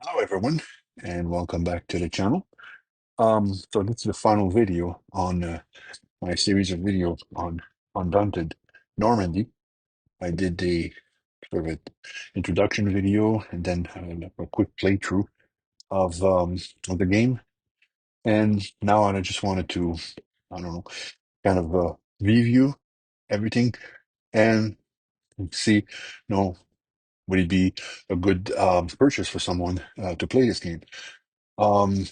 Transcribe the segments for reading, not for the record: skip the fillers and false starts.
Hello, everyone, and welcome back to the channel. So this is the final video on my series of videos on Undaunted Normandy. I did a sort of an introduction video and then a quick playthrough of the game. And now I just wanted to, I don't know, kind of review everything and see, would it be a good purchase for someone to play this game? Um,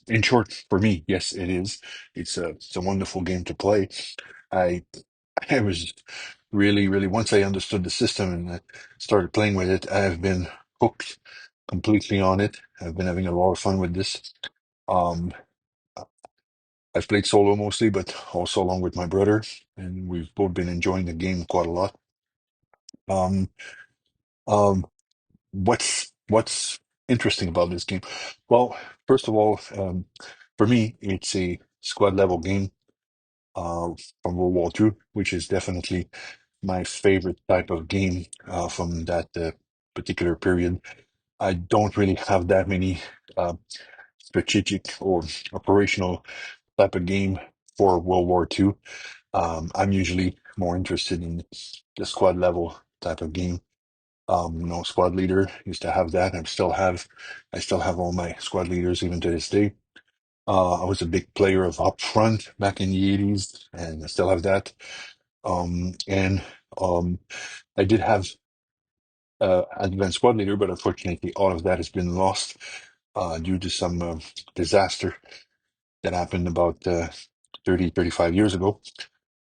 in short, for me, yes, it is. It's a wonderful game to play. I I was really once I understood the system and started playing with it, I've been hooked completely on it. I've been having a lot of fun with this. Um, I've played solo mostly, but also along with my brother, and we've both been enjoying the game quite a lot. Um, um, what's interesting about this game? Well, first of all, for me, it's a squad level game uh, from World War II, which is definitely my favorite type of game from that particular period. I don't really have that many uh, strategic or operational type of game for World War II. I'm usually more interested in the squad level type of game. Squad leader used to have that. I still have all my squad leaders even to this day. I was a big player of Up Front back in the 80s, and I still have that. And I did have Advanced Squad Leader, but unfortunately, all of that has been lost due to some disaster that happened about 30, 35 years ago.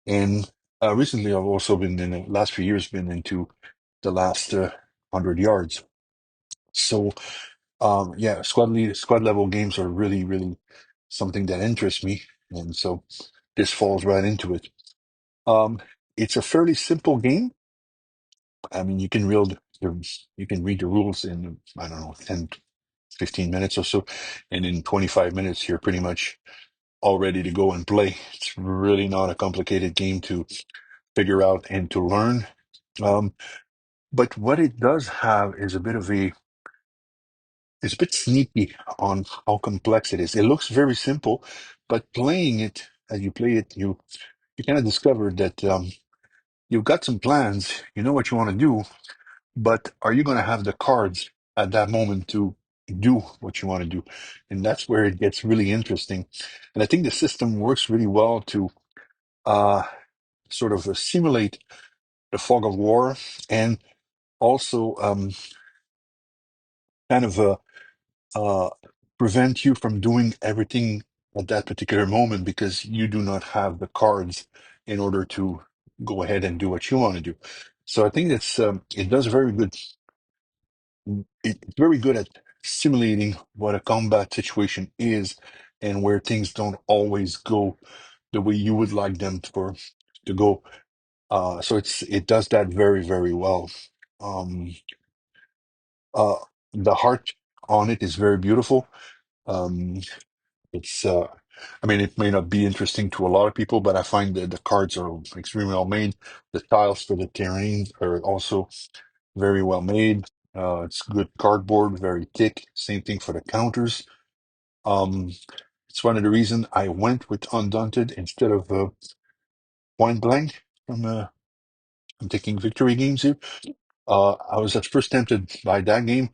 And recently, I've also been in the last few years, been into the last 100 yards. So, yeah, squad level games are really something that interests me. And so this falls right into it. Um, it's a fairly simple game. I mean, you can read the rules in, I don't know, 10, 15 minutes or so, and in 25 minutes, you're pretty much all ready to go and play. It's really not a complicated game to figure out and to learn. Um, but what it does have is it's a bit sneaky on how complex it is. It looks very simple, but playing it as you play it, you kind of discover that you've got some plans, you know what you want to do, but are you going to have the cards at that moment to do what you want to do? And that's where it gets really interesting. And I think the system works really well to uh, sort of simulate the fog of war and also kind of uh, prevent you from doing everything at that particular moment because you do not have the cards in order to go ahead and do what you want to do. So I think it does it's very good at simulating what a combat situation is and where things don't always go the way you would like them to go. So it does that very well. Um, uh, the heart on it is very beautiful. Um, it's I mean, it may not be interesting to a lot of people, but I find that the cards are extremely well made. The tiles for the terrain are also very well made. It's good cardboard, very thick. Same thing for the counters. Um, it's one of the reasons I went with Undaunted instead of Point Blank from I'm taking Victory Games here. I was at first tempted by that game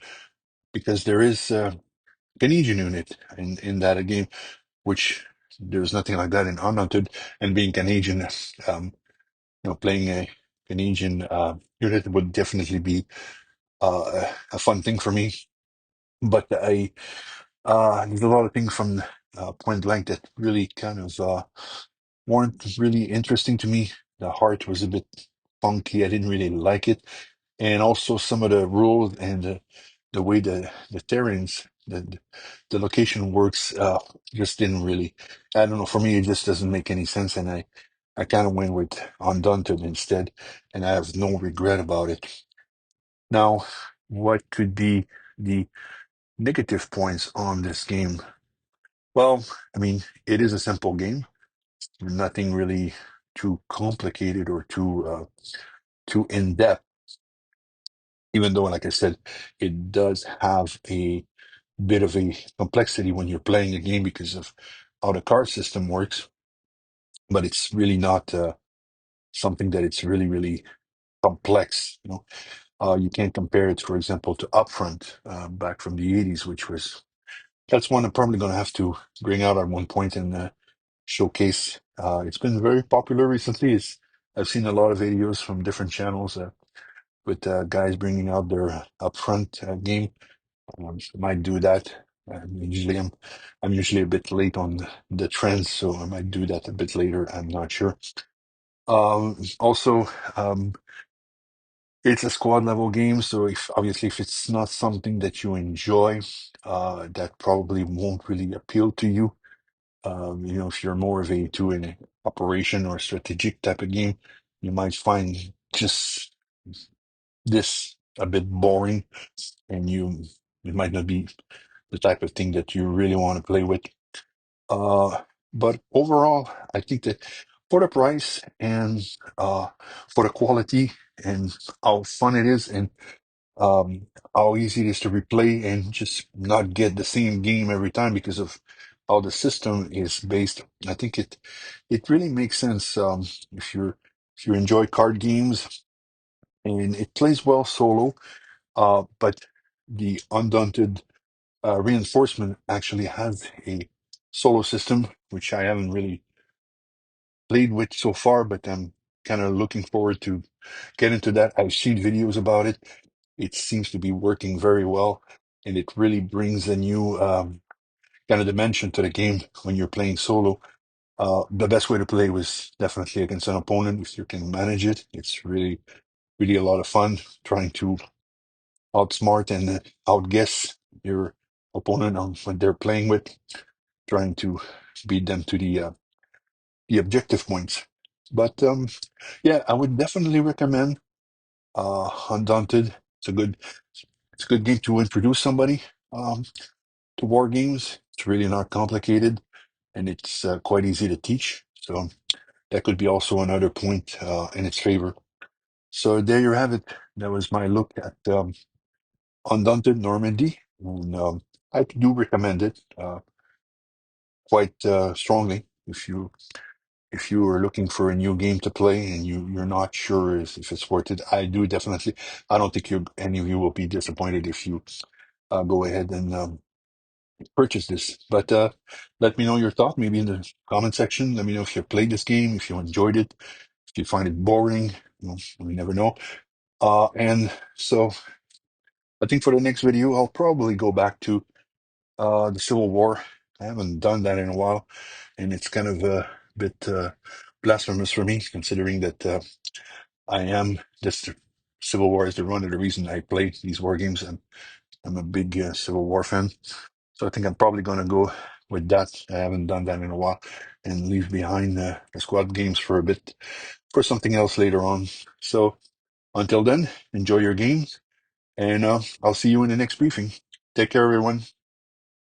because there is Canadian unit in that game, which there's nothing like that in Undaunted. And being Canadian, playing a Canadian unit would definitely be a fun thing for me. But there's a lot of things from Point Blank that really kind of weren't really interesting to me. The heart was a bit funky. I didn't really like it, and also some of the rules and the way the terrains, the location works, just didn't really. I don't know. For me, it just doesn't make any sense, and I kind of went with Undaunted instead, and I have no regret about it. Now, what could be the negative points on this game? Well, I mean, it is a simple game, nothing really too complicated or too in depth. Even though, like I said, it does have a bit of a complexity when you're playing a game because of how the card system works, but it's really not something that it's really, really complex. You can't compare it, for example, to Upfront back from the 80s, which was that's one I'm probably going to have to bring out at one point and showcase. It's been very popular recently. I've seen a lot of videos from different channels with guys bringing out their Upfront game. Might do that. I'm usually a bit late on the trends, so I might do that a bit later. I'm not sure. Also, it's a squad level game, so if obviously if it's not something that you enjoy, that probably won't really appeal to you. If you're more of a to an operation or strategic type of game, you might find just this a bit boring, and it might not be the type of thing that you really want to play with. Uh, but overall, I think that for the price and for the quality and how fun it is and how easy it is to replay and just not get the same game every time because of how the system is based. I think it really makes sense if you enjoy card games and it plays well solo. But the Undaunted Reinforcement actually has a solo system, which I haven't really played with so far, but I'm kind of looking forward to get into that. I've seen videos about it. It seems to be working very well, and it really brings a new kind of dimension to the game when you're playing solo. The best way to play was definitely against an opponent if you can manage it. It's really, really a lot of fun trying to outsmart and outguess your opponent on what they're playing with, trying to beat them to the objective points. But yeah, I would definitely recommend Undaunted. It's a good it's a good game to introduce somebody to war games. It's really not complicated and it's quite easy to teach. So that could be also another point in its favor. So there you have it. That was my look at Undaunted Normandy, and I do recommend it quite strongly if you are looking for a new game to play and you're not sure if it's worth it. I do definitely. I don't think any of you will be disappointed if you go ahead and purchase this. But let me know your thought, maybe in the comment section. Let me know if you played this game, if you enjoyed it, if you find it boring. We never know. And so I think for the next video, I'll probably go back to the Civil War. I haven't done that in a while, and it's kind of a bit blasphemous for me, considering that I am this Civil War is one of the reasons I play these war games. I'm a big Civil War fan. So I think I'm probably going to go with that. I haven't done that in a while and leave behind the squad games for a bit for something else later on. So until then, enjoy your games and I'll see you in the next briefing. Take care, everyone.